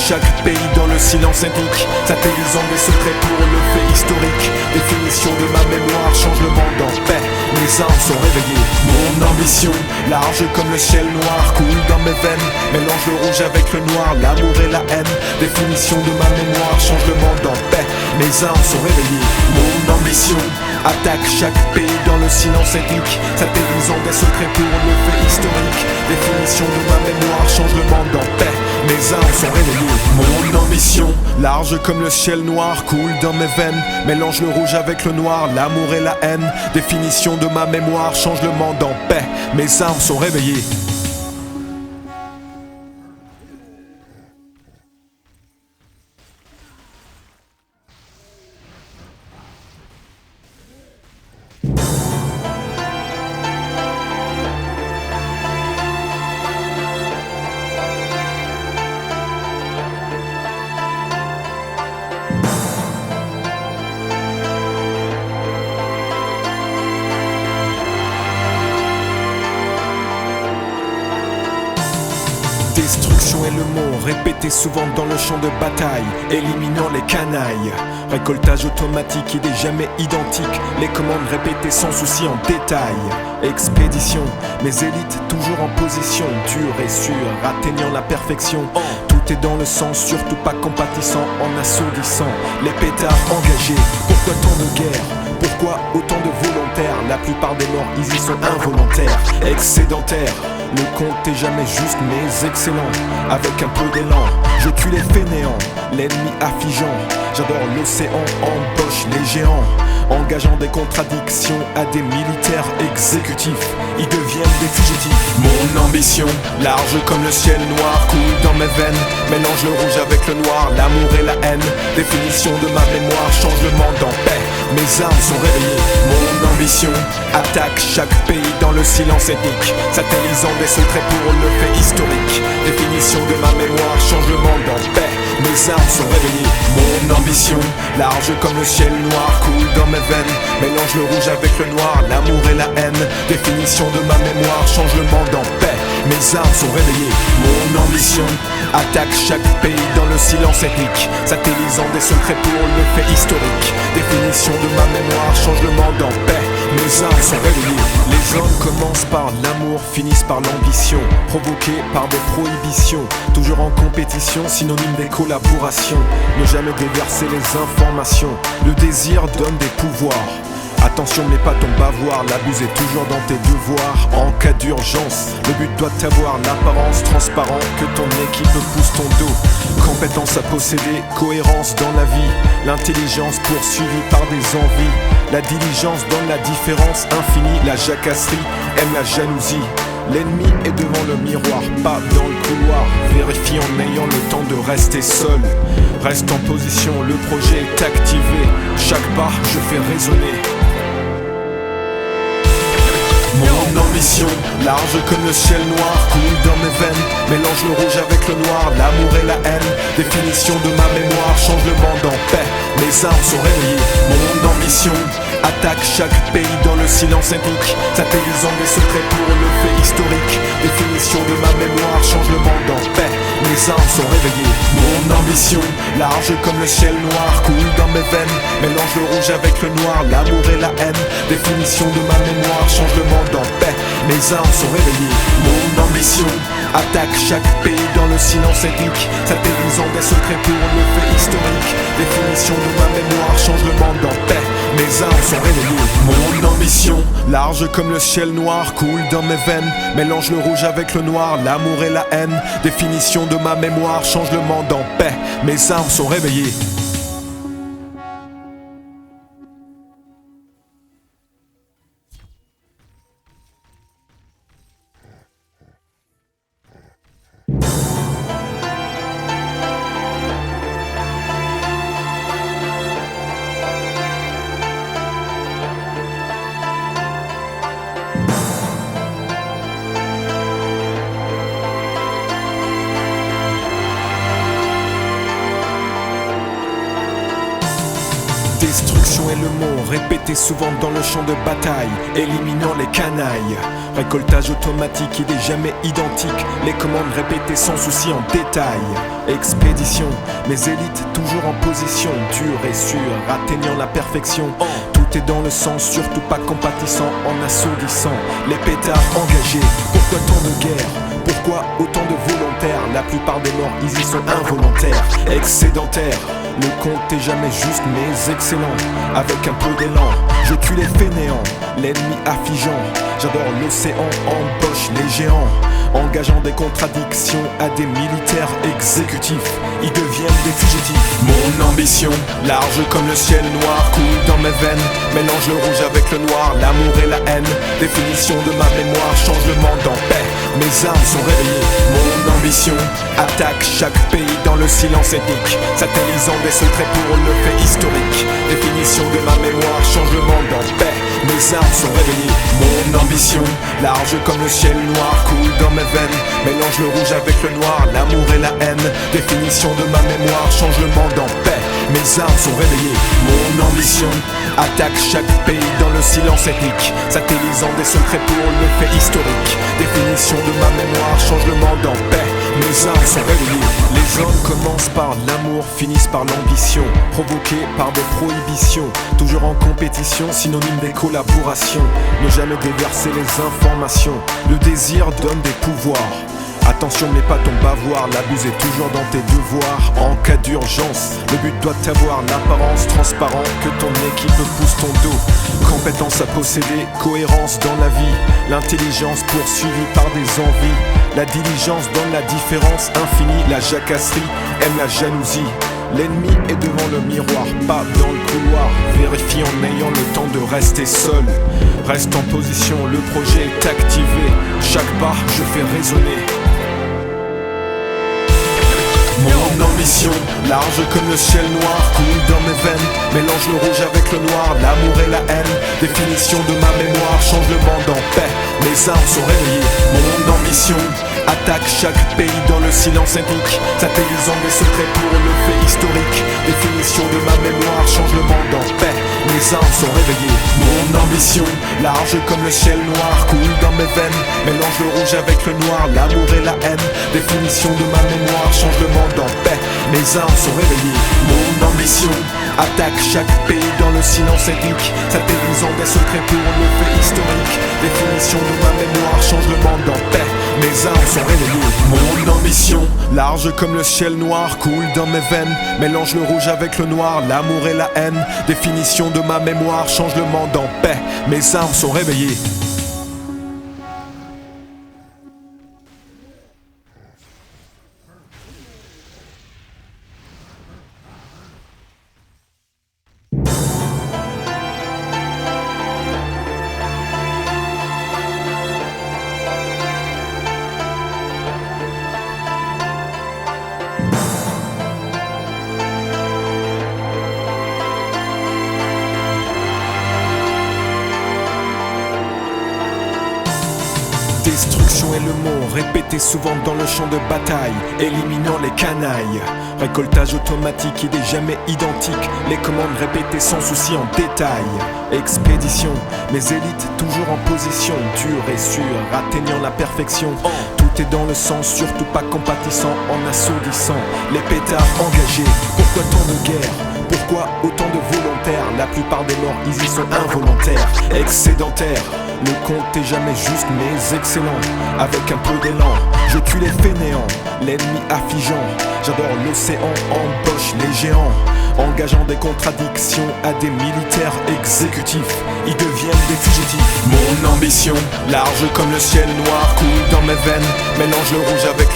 chaque pays dans le silence indique, satellisant des secrets pour le fait historique. Définition de ma mémoire, change le monde en paix, mes armes sont réveillées. Mon ambition, large comme le ciel noir, coule dans mes veines, mélange le rouge avec le noir, l'amour et la haine. Définition de ma mémoire, change le monde en paix, mes armes sont réveillées. Mon ambition, attaque chaque pays dans le silence ethnique, satellisant des secrets pour le fait historique. Définition de ma mémoire, change le monde en paix, mes armes sont réveillées. Mon ambition, large comme le ciel noir, coule dans mes veines, mélange le rouge avec le noir, l'amour et la haine. Définition de ma mémoire, change le monde en paix, mes armes sont réveillées. Destruction est le mot répété souvent dans le champ de bataille, éliminant les canailles. Récoltage automatique, idée jamais identique, les commandes répétées sans souci en détail. Expédition, mes élites toujours en position, dure et sûre, atteignant la perfection. Tout est dans le sens, surtout pas compatissant, en assourdissant les pétards engagés. Pourquoi tant de guerre? Pourquoi autant de volontaires? La plupart des morts ici sont involontaires, excédentaires. Le compte est jamais juste mais excellent. Avec un peu d'élan, je tue les fainéants, l'ennemi affligeant. J'adore l'océan, embauche les géants, engageant des contradictions à des militaires exécutifs. Ils deviennent des fugitifs. Mon ambition, large comme le ciel noir, coule dans mes veines, mélange le rouge avec le noir, l'amour et la haine. Définition de ma mémoire, change le monde en paix, mes armes sont réveillées. Mon ambition, attaque chaque pays dans le silence ethnique, satellisant des secrets pour le fait historique. Définition de ma mémoire, change le monde en paix, mes armes sont réveillées. Mon ambition, large comme le ciel noir, coule dans mes veines, mélange le rouge avec le noir, l'amour et la haine. Définition de ma mémoire, change le monde en paix, mes armes sont réveillées. Mon ambition, attaque chaque pays dans le silence ethnique, satellisant des secrets pour le fait historique. Définition de ma mémoire, change le monde en paix, mes armes sont réveillées. Les hommes commencent par l'amour, finissent par l'ambition, provoqués par des prohibitions, toujours en compétition, synonyme des collaborations. Ne jamais déverser les informations, le désir donne des pouvoirs. Attention, mets pas ton bavoir, l'abus est toujours dans tes devoirs. En cas d'urgence, le but doit avoir l'apparence transparente, que ton équipe pousse ton dos. Compétence à posséder, cohérence dans la vie, l'intelligence poursuivie par des envies. La diligence donne la différence infinie, la jacasserie aime la jalousie. L'ennemi est devant le miroir, pas dans le couloir. Vérifie en ayant le temps de rester seul. Reste en position, le projet est activé. Chaque pas, je fais résonner mon ambition, large comme le ciel noir, coule dans mes veines, mélange le rouge avec le noir, l'amour et la haine. Définition de ma mémoire, change le monde en paix, mes armes sont réveillées. Mon ambition, attaque chaque pays dans le silence ethnique, satellisant des secrets pour le fait historique. Définition de ma mémoire, change le monde en paix, mes armes sont réveillées. Mon ambition, large comme le ciel noir, coule dans mes veines, mélange le rouge avec le noir, l'amour et la haine. Définition de ma mémoire, change le monde en paix, mes armes sont réveillées. Mon ambition, attaque chaque pays dans le silence ethnique, satellisant des secrets pour le fait historique. Définition de ma mémoire, change le monde en paix, mes armes sont réveillées. Mon ambition, large comme le ciel noir, coule dans mes veines, mélange le rouge avec le noir, l'amour et la haine. Définition de ma mémoire, change le monde en paix, mes armes sont réveillées. Destruction est le mot répété souvent dans le champ de bataille, éliminant les canailles. Récoltage automatique, idée jamais identique, les commandes répétées sans souci en détail. Expédition, mes élites toujours en position, dure et sûre, atteignant la perfection. Tout est dans le sang, surtout pas compatissant, en assourdissant. Les pétards engagés, pourquoi tant de guerre? Pourquoi autant de volontaires? La plupart des morts ici sont involontaires, excédentaires. Le compte est jamais juste mais excellent. Avec un peu d'élan, je tue les fainéants, l'ennemi affligeant. J'adore l'océan, embauche les géants, engageant des contradictions à des militaires exécutifs. Ils deviennent des fugitifs. Mon ambition, large comme le ciel noir, coule dans mes veines, mélange le rouge avec le noir, l'amour et la haine. Définition de ma mémoire, change le monde en paix. Mes armes sont réveillées. Mon ambition attaque chaque pays dans le silence ethnique, satellisant des secrets pour le fait historique. Définition de ma mémoire, change le monde en paix. Mes armes sont réveillées. Mon ambition, large comme le ciel noir, coule dans mes veines, mélange le rouge avec le noir, l'amour et la haine. Définition de ma mémoire, change le monde en paix. Mes armes sont réveillées. Mon ambition attaque chaque pays dans le silence ethnique, satellisant des secrets pour le fait historique. Définition de ma mémoire, change le monde en paix. Mes armes sont réveillées. Les hommes commencent par l'amour, finissent par l'ambition, provoqués par des prohibitions, toujours en compétition, synonyme des collaborations. Ne jamais déverser les informations, le désir donne des pouvoirs. Attention, n'est pas ton bavoir, l'abus est toujours dans tes devoirs. En cas d'urgence, le but doit avoir l'apparence transparente que ton équipe pousse ton dos. Compétence à posséder, cohérence dans la vie, l'intelligence poursuivie par des envies. La diligence donne la différence infinie, la jacasserie aime la jalousie. L'ennemi est devant le miroir, pas dans le couloir. Vérifie en ayant le temps de rester seul. Reste en position, le projet est activé. Chaque pas, je fais résonner mon ambition, large comme le ciel noir, coule dans mes veines, mélange le rouge avec le noir, l'amour et la haine. Définition de ma mémoire, change le monde en paix. Mes armes sont réveillées. Mon ambition attaque chaque pays dans le silence ethnique, satellisant des secrets pour le fait historique. Définition de ma mémoire, change le monde en paix. Mes armes sont réveillées. Mon ambition, large comme le ciel noir, coule dans mes veines, mélange le rouge avec le noir, l'amour et la haine. Définition de ma mémoire, change le monde en paix. Mes armes sont réveillées. Mon ambition attaque chaque pays dans le silence ethnique, satellisant des secrets pour le fait historique. Définition de ma mémoire, change le monde en paix. Mes armes sont réveillées. Mon ambition, large comme le ciel noir, coule dans mes veines, mélange le rouge avec le noir, l'amour et la haine. Définition de ma mémoire, change le monde en paix. Mes armes sont réveillées. Destruction est le mot répété souvent dans le champ de bataille, éliminant les canailles. Récoltage automatique, idée jamais identique, les commandes répétées sans souci en détail. Expédition, mes élites toujours en position, dure et sûre, atteignant la perfection. Tout est dans le sang, surtout pas compatissant, en assourdissant. Les pétards engagés, pourquoi tant de guerre? Pourquoi autant de volontaires? La plupart des morts ici sont involontaires, excédentaires. Le compte est jamais juste mais excellent. Avec un peu d'élan, je tue les fainéants, l'ennemi affligeant. J'adore l'océan, embauche les géants, engageant des contradictions à des militaires exécutifs. Ils deviennent des fugitifs. Mon ambition, large comme le ciel noir, coule dans mes veines, mélange le rouge avec